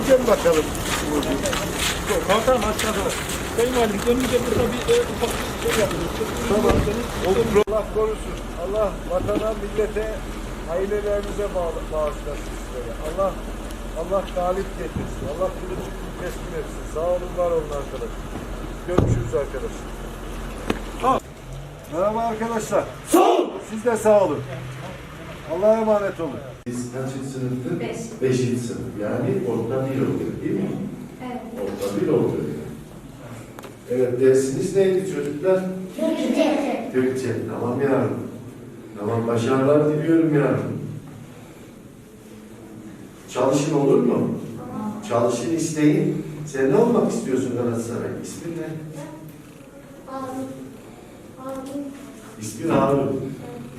Gel bakalım. Kalkan aşağıda. Sayın Valim, önümüzde burada bir ufak şey yapıyoruz. Tamam. Allah korusun. Allah vatana, millete, ailelerimize bağışlasın sizlere. Allah galip getirsin. Allah kılıcı teslim etsin. Sağ olun, var olun arkadaşlar. Görüşürüz arkadaşlar. Merhaba arkadaşlar. Sağ olun. Siz de sağ olun. Allah'a emanet olun. Biz kaçıncı sınıftık? Beşinci sınıf. Yani orta bir oluyor değil mi? Evet. Orta bir oluyor. Evet, dersiniz neydi çocuklar? Türkçe. Türkçe. Tamam yavrum. Tamam, başarılar diliyorum yavrum. Çalışın olur mu? Çalışın, isteyin. Sen ne olmak istiyorsun Galatasaray? İsmin ne? İsmin Harun.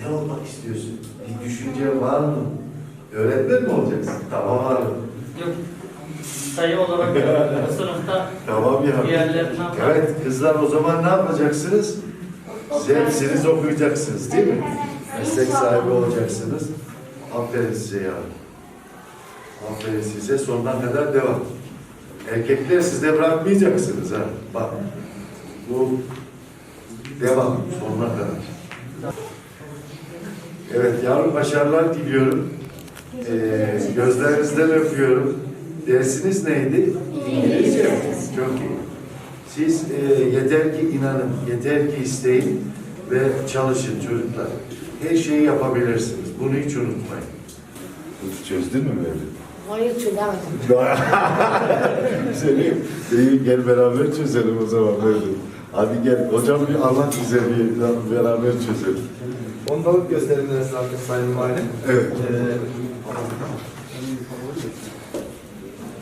Ne olmak istiyorsun? Bir düşünce var mı? Öğretmen mi olacaksın? Tamam Harun. Yok. Sayı olarak bu sınıfta Tamam ya. diğerlerinden Evet kızlar, o zaman ne yapacaksınız? Siz hepsiniz okuyacaksınız değil mi? Meslek sahibi olacaksınız. Aferin size ya. Aferin size, sonuna kadar devam. Erkekler siz de bırakmayacaksınız ha. Bak. Bu devam sonuna kadar. Evet yavrum, başarılar diliyorum. Gözlerinizden öpüyorum. Dersiniz neydi? İngilizce mi? Çok iyi. Siz yeter ki inanın, yeter ki isteyin ve çalışın çocuklar. Her şeyi yapabilirsiniz. Bunu hiç unutmayın. Çözdün mü Mevlüt? Hayır çözemedim. Selim, gel beraber çözelim o zaman Mevlüt. Hadi gel, hocam bir anlat bize, bir beraber çözelim. Ondalık gösterimleri Sayın Valim. Evet.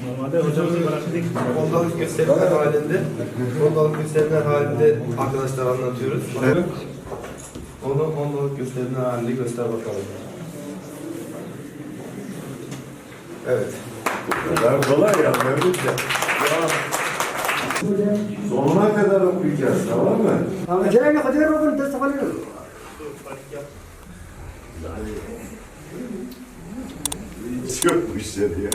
Normalde hocamızın bıraktık. Ondalık gösterimler halinde, ondalık gösterimler halinde arkadaşlar anlatıyoruz. Evet. Onu ondalık gösterimler halinde göster bakalım. Evet. kadar kolay ya Mevlüt ya. Sonuna kadar okuyacağız, tamam mı? Hiç yok bu işleri ya.